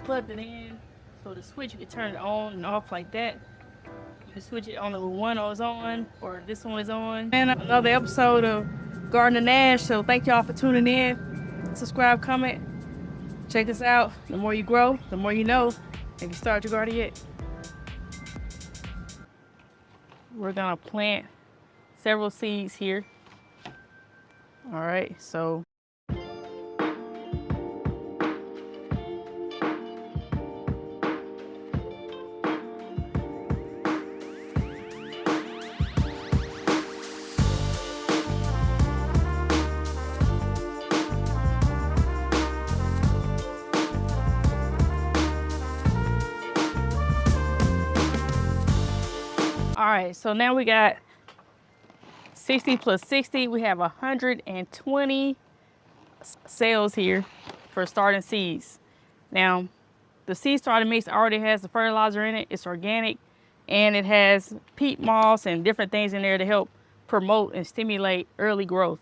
plugged it in. So the switch, you can turn it on and off like that. You can switch it on the one is on or this one is on. And another episode of Garden of Nash. So thank y'all for tuning in. Subscribe, comment, check us out. The more you grow, the more you know. If you start your garden yet, we're gonna plant several seeds here. All right, so all right, so now we got 60 plus 60. We have 120 cells here for starting seeds. Now, the seed starting mix already has the fertilizer in it. It's organic, and it has peat moss and different things in there to help promote and stimulate early growth.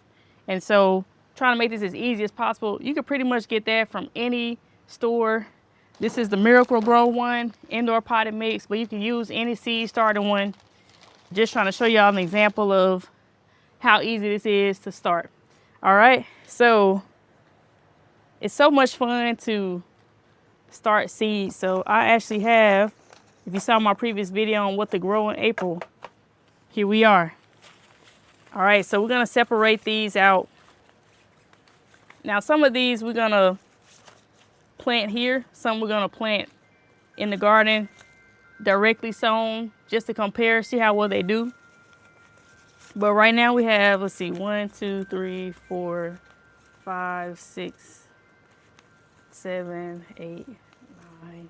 And so, trying to make this as easy as possible, you can pretty much get that from any store. This is the Miracle Grow one, indoor potted mix, but you can use any seed starting one. Just trying to show y'all an example of how easy this is to start. All right, so it's so much fun to start seeds. So I actually have, if you saw my previous video on what to grow in April, here we are. All right, so we're gonna separate these out. Now some of these we're gonna plant here, some we're gonna plant in the garden, directly sown, just to compare, see how well they do. But right now we have, let's see, 1, 2, 3, 4, 5, 6, 7, 8, 9,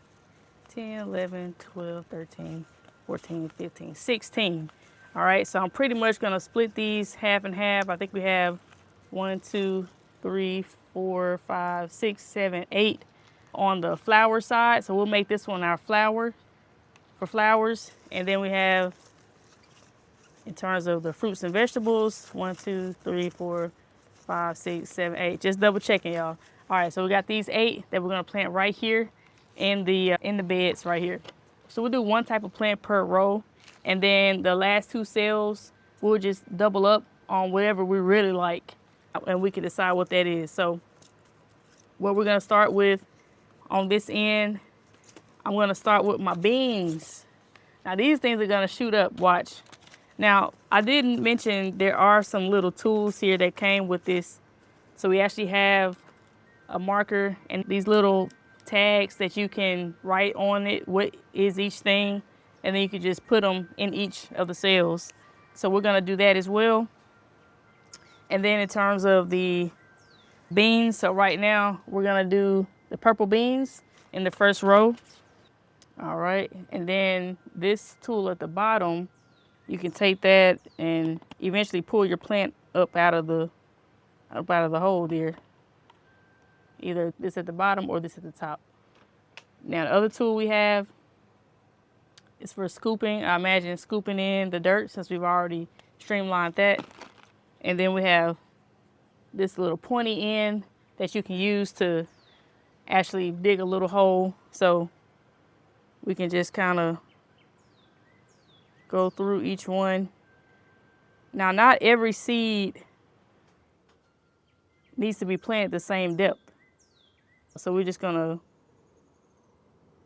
10, 11, 12, 13, 14, 15, 16. All right, so I'm pretty much gonna split these half and half. I think we have 1, 2, 3, 4, 5, 6, 7, 8 on the flower side. So we'll make this one our flower for flowers. And then we have, in terms of the fruits and vegetables, 1, 2, 3, 4, 5, 6, 7, 8. Just double checking, y'all. All right, so we got these 8 that we're gonna plant right here in the beds right here. So we'll do one type of plant per row, and then the last 2 cells we'll just double up on whatever we really like, and we can decide what that is. So what we're gonna start with on this end, I'm gonna start with my beans. Now these things are gonna shoot up, watch. Now, I didn't mention there are some little tools here that came with this. So we actually have a marker and these little tags that you can write on it what is each thing, and then you can just put them in each of the cells. So we're gonna do that as well. And then in terms of the beans, so right now we're gonna do the purple beans in the first row. All right, and then this tool at the bottom, you can take that and eventually pull your plant up out of the hole there. Either this at the bottom or this at the top. Now the other tool we have is for scooping. I imagine scooping in the dirt since we've already streamlined that. And then we have this little pointy end that you can use to actually dig a little hole. So we can just kind of go through each one. Now, not every seed needs to be planted the same depth. So we're just gonna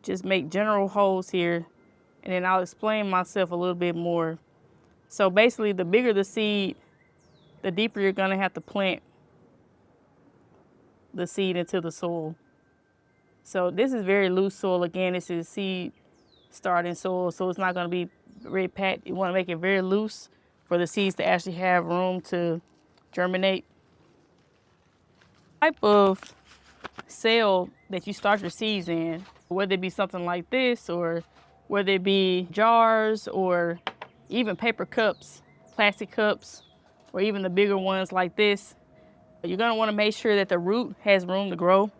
just make general holes here, and then I'll explain myself a little bit more. So basically, the bigger the seed, the deeper you're gonna have to plant the seed into the soil. So this is very loose soil. Again, this is seed starting soil, so it's not gonna be very packed. You wanna make it very loose for the seeds to actually have room to germinate. Type of cell that you start your seeds in, whether it be something like this or whether it be jars or even paper cups, plastic cups, or even the bigger ones like this, you're gonna wanna make sure that the root has room to grow.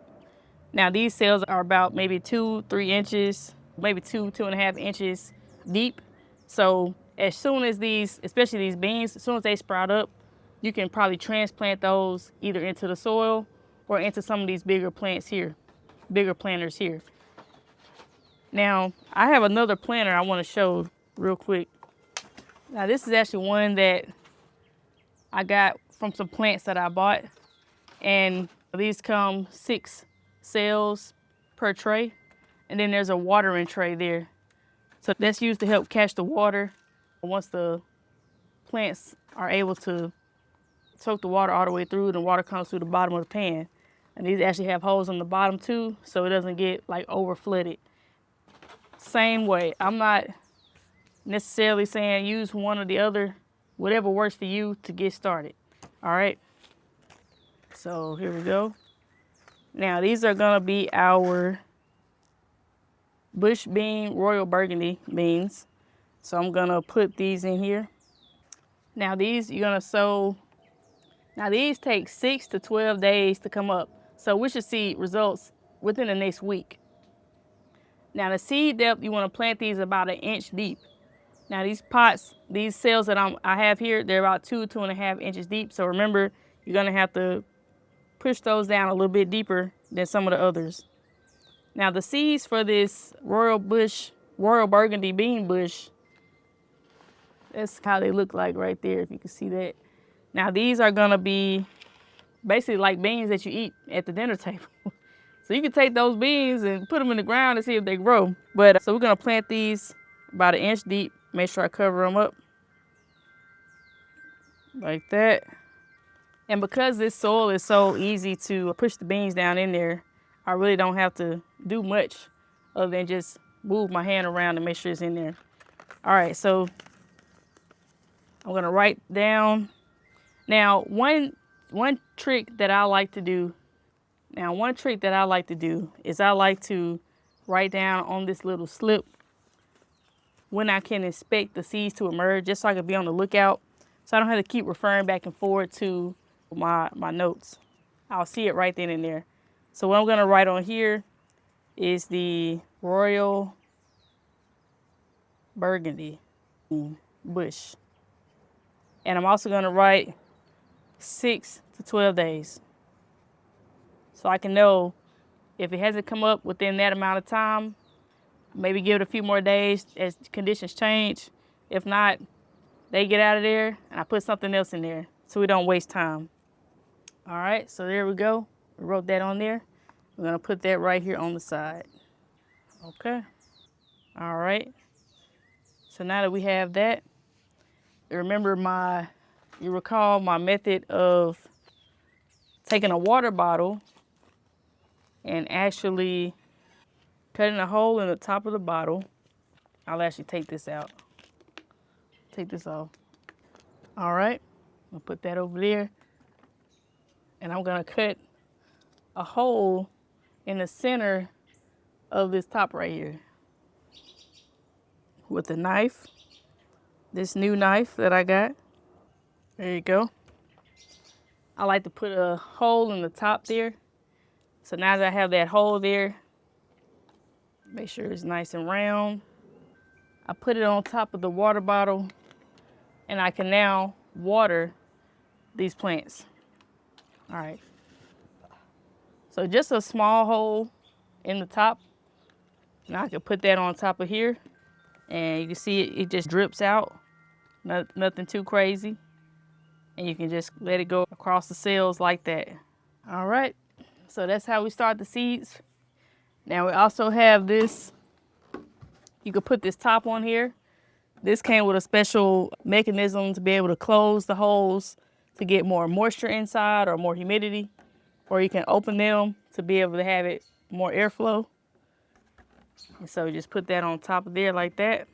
Now these cells are about maybe 2-3 inches, maybe 2-2.5 inches deep. So as soon as these, especially these beans, as soon as they sprout up, you can probably transplant those either into the soil or into some of these bigger plants here, bigger planters here. Now, I have another planter I want to show real quick. Now, this is actually one that I got from some plants that I bought. And these come 6 cells per tray. And then there's a watering tray there. So that's used to help catch the water. Once the plants are able to soak the water all the way through, the water comes through the bottom of the pan. And these actually have holes on the bottom too, so it doesn't get like over flooded. Same way, I'm not necessarily saying use one or the other, whatever works for you to get started. All right, so here we go. Now these are gonna be our bush bean Royal Burgundy beans. So I'm gonna put these in here. Now these you're gonna sow. Now these take 6 to 12 days to come up. So we should see results within the next week. Now the seed depth, you wanna plant these about 1 inch deep. Now these pots, these cells that I have here, they're about 2.5 inches deep. So remember, you're gonna have to push those down a little bit deeper than some of the others. Now the seeds for this Royal Burgundy bean bush, that's how they look like right there, if you can see that. Now these are gonna be basically like beans that you eat at the dinner table. So you can take those beans and put them in the ground and see if they grow. So we're gonna plant these about 1 inch deep. Make sure I cover them up like that. And because this soil is so easy to push the beans down in there, I really don't have to do much other than just move my hand around and make sure it's in there. All right, so I'm gonna write down. Now, one trick that I like to do, is I like to write down on this little slip when I can expect the seeds to emerge, just so I can be on the lookout, so I don't have to keep referring back and forth to my notes. I'll see it right then and there. So what I'm gonna write on here is the Royal Burgundy bush. And I'm also gonna write 6 to 12 days. So I can know if it hasn't come up within that amount of time, maybe give it a few more days as conditions change. If not, they get out of there and I put something else in there so we don't waste time. All right, so there we go. We wrote that on there. We're gonna put that right here on the side. Okay. All right. So now that we have that, remember you recall my method of taking a water bottle and actually cutting a hole in the top of the bottle. I'll actually take this out. Take this off. All right. I'll put that over there. And I'm gonna cut a hole in the center of this top right here with a knife. This new knife that I got. There you go. I like to put a hole in the top there. So now that I have that hole there, make sure it's nice and round. I put it on top of the water bottle and I can now water these plants. All right. So just a small hole in the top. Now I can put that on top of here and you can see it just drips out. Nothing too crazy. And you can just let it go across the cells like that. All right. So that's how we start the seeds. Now we also have this. You could put this top on here. This came with a special mechanism to be able to close the holes to get more moisture inside or more humidity. Or you can open them to be able to have it more airflow. And so you just put that on top of there like that.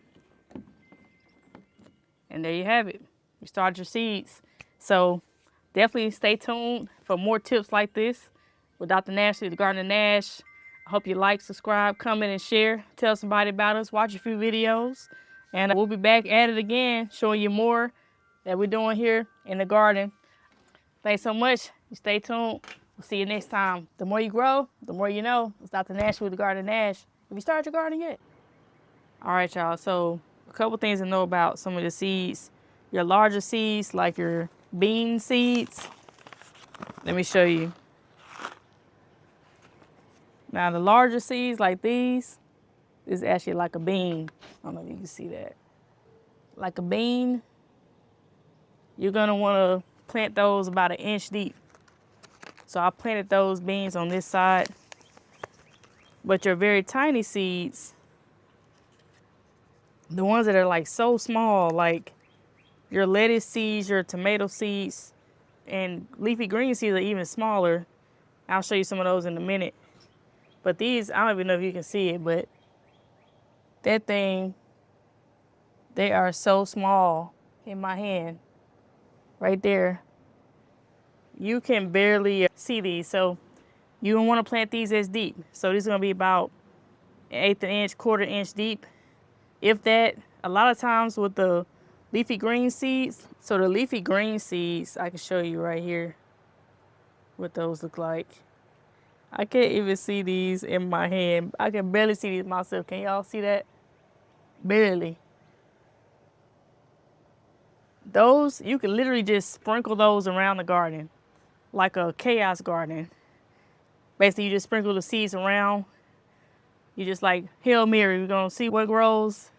And there you have it. You start your seeds. So definitely stay tuned for more tips like this with Dr. Nash, the Garden of Nash. I hope you like, subscribe, comment, and share. Tell somebody about us. Watch a few videos. And we'll be back at it again, showing you more that we're doing here in the garden. Thanks so much. You stay tuned. We'll see you next time. The more you grow, the more you know. It's Dr. Nash with the Garden of Nash. Have you started your garden yet? All right, y'all. So a couple things to know about some of the seeds. Your larger seeds, like your bean seeds. Let me show you. Now the larger seeds like these, This is actually like a bean. I don't know if you can see that. Like a bean, you're gonna wanna plant those about 1 inch deep. So I planted those beans on this side. But your very tiny seeds, the ones that are like so small, like your lettuce seeds, your tomato seeds, and leafy green seeds are even smaller. I'll show you some of those in a minute. But these, I don't even know if you can see it, but that thing, they are so small in my hand. Right there. You can barely see these. So you don't want to plant these as deep. So this is going to be about 1/8 inch, 1/4 inch deep. If that, a lot of times with the leafy green seeds, so the leafy green seeds, I can show you right here what those look like. I can't even see these in my hand. I can barely see these myself. Can y'all see that? Barely. Those, you can literally just sprinkle those around the garden like a chaos garden. Basically, you just sprinkle the seeds around. You just like, Hail Mary, we're gonna see what grows.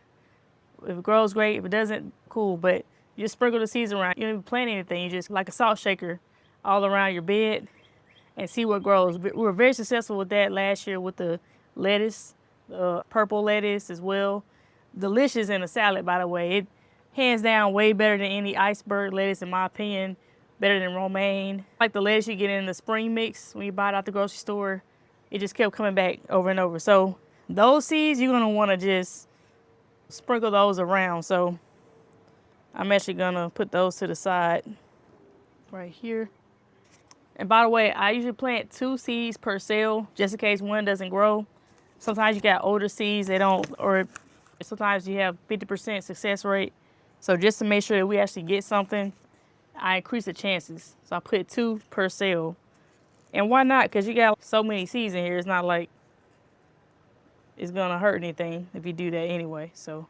If it grows, great. If it doesn't, cool. But you just sprinkle the seeds around. You don't even plant anything. You just like a salt shaker all around your bed and see what grows. We were very successful with that last year with the lettuce, the purple lettuce as well. Delicious in a salad, by the way. It hands down way better than any iceberg lettuce, in my opinion. Better than romaine. Like the lettuce you get in the spring mix when you buy it out the grocery store. It just kept coming back over and over. So those seeds, you're gonna wanna just sprinkle those around. So I'm actually gonna put those to the side right here. And by the way, I usually plant 2 seeds per cell just in case one doesn't grow. Sometimes you got older seeds, they don't, or sometimes you have 50% success rate. So just to make sure that we actually get something, I increase the chances. So I put 2 per cell. And why not? Because you got so many seeds in here, it's not like it's gonna hurt anything if you do that anyway. So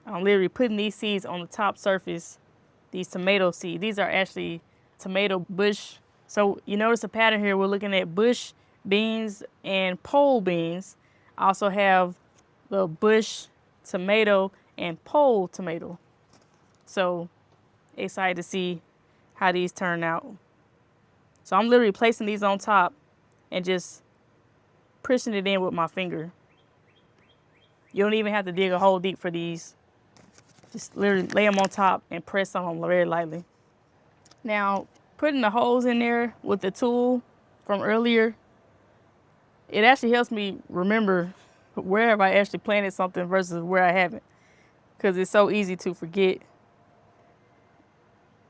I'm literally putting these seeds on the top surface, these tomato seeds. These are actually tomato bush. So you notice a pattern here. We're looking at bush beans and pole beans. I also have the bush tomato and pole tomato. So excited to see how these turn out. So I'm literally placing these on top and just pushing it in with my finger. You don't even have to dig a hole deep for these. Just literally lay them on top and press on them very lightly. Now, putting the holes in there with the tool from earlier, it actually helps me remember where have I actually planted something versus where I haven't, because it's so easy to forget.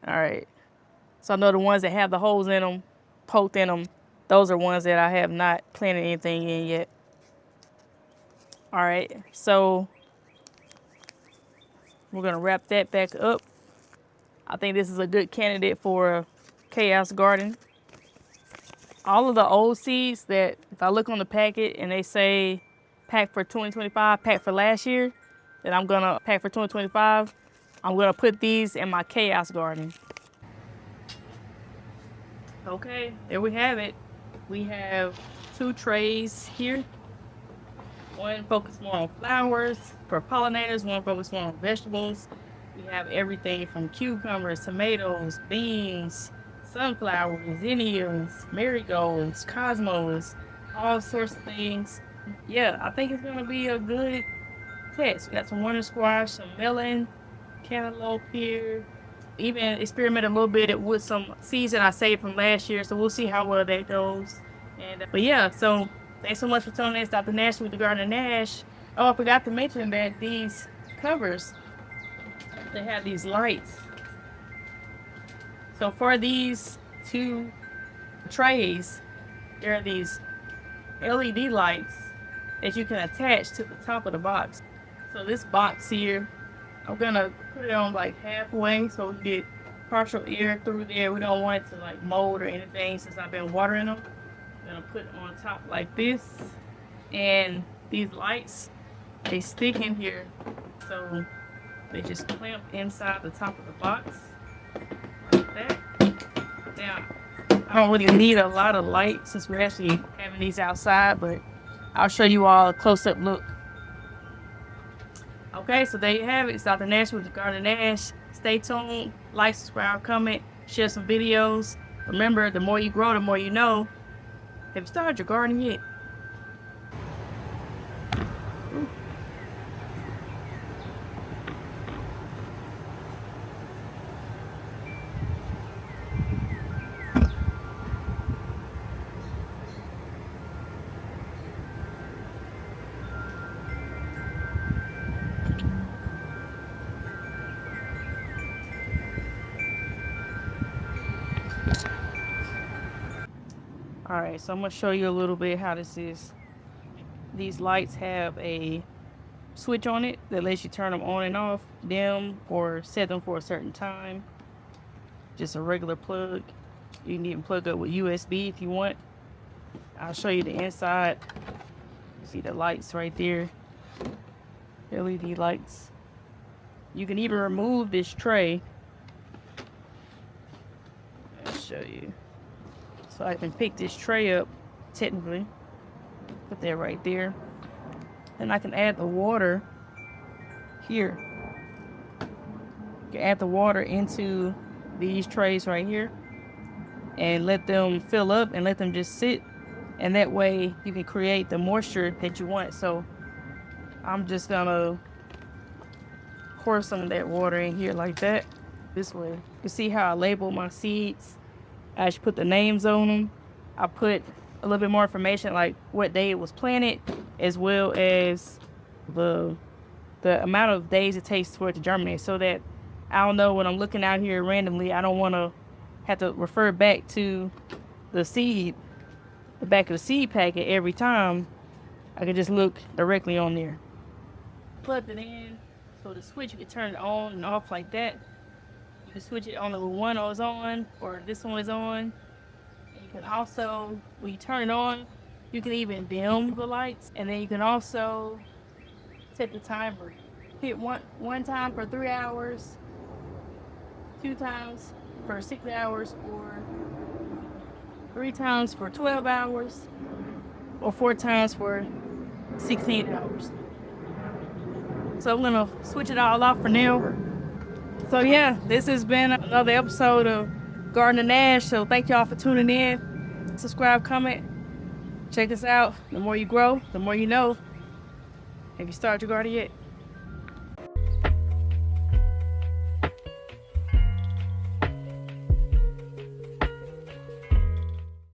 All right. So I know the ones that have the holes in them, poked in them, those are ones that I have not planted anything in yet. All right. So we're going to wrap that back up. I think this is a good candidate for a chaos garden. All of the old seeds that, if I look on the packet and they say pack for 2025, pack for last year, then I'm gonna pack for 2025. I'm gonna put these in my chaos garden. Okay, there we have it. We have 2 trays here. One focused more on flowers for pollinators, one focused more on vegetables. We have everything from cucumbers, tomatoes, beans, sunflowers, zinnias, marigolds, cosmos, all sorts of things. Yeah, I think it's gonna be a good test. We got some winter squash, some melon, cantaloupe here. Even experimented a little bit with some seeds that I saved from last year, so we'll see how well that goes. But yeah, so thanks so much for tuning in. It's Dr. Nash with the Garden of Nash. Oh, I forgot to mention that these covers, they have these lights. So for these 2 trays, there are these LED lights that you can attach to the top of the box. So this box here, I'm gonna put it on like halfway so we get partial air through there. We don't want it to like mold or anything since I've been watering them. I'm gonna put it on top like this. And these lights, they stick in here. So they just clamp inside the top of the box like that. Now, I don't really need a lot of light since we're actually having these outside, but I'll show you all a close-up look. Okay, so there you have it. It's Dr. Nash with the Garden Nash. Stay tuned, like, subscribe, comment, share some videos. Remember, the more you grow, the more you know. Have you started your garden yet? All right, so I'm gonna show you a little bit how this is. These lights have a switch on it that lets you turn them on and off, dim, or set them for a certain time. Just a regular plug. You can even plug up with USB if you want. I'll show you the inside. You see the lights right there. LED lights. You can even remove this tray. I'll show you. So I can pick this tray up, technically. Put that right there. And I can add the water here. You can add the water into these trays right here and let them fill up and let them just sit. And that way you can create the moisture that you want. So I'm just gonna pour some of that water in here like that. This way. You can see how I label my seeds. I just put the names on them. I put a little bit more information like what day it was planted, as well as the amount of days it takes for it to germinate, so that I don't know when I'm looking out here randomly, I don't want to have to refer back to the seed, the back of the seed packet every time. I can just look directly on there. Plugged it in, so the switch, you can turn it on and off like that. You can switch it on the one is on, or this one is on. And you can also, when you turn it on, you can even dim the lights, and then you can also set the timer. Hit one time for 3 hours, 2 times for 6 hours, or 3 times for 12 hours, or 4 times for 16 hours. So I'm gonna switch it all off for now. So yeah, this has been another episode of Garden Nash. So thank y'all for tuning in. Subscribe, comment, check us out. The more you grow, the more you know. Have you started your garden yet?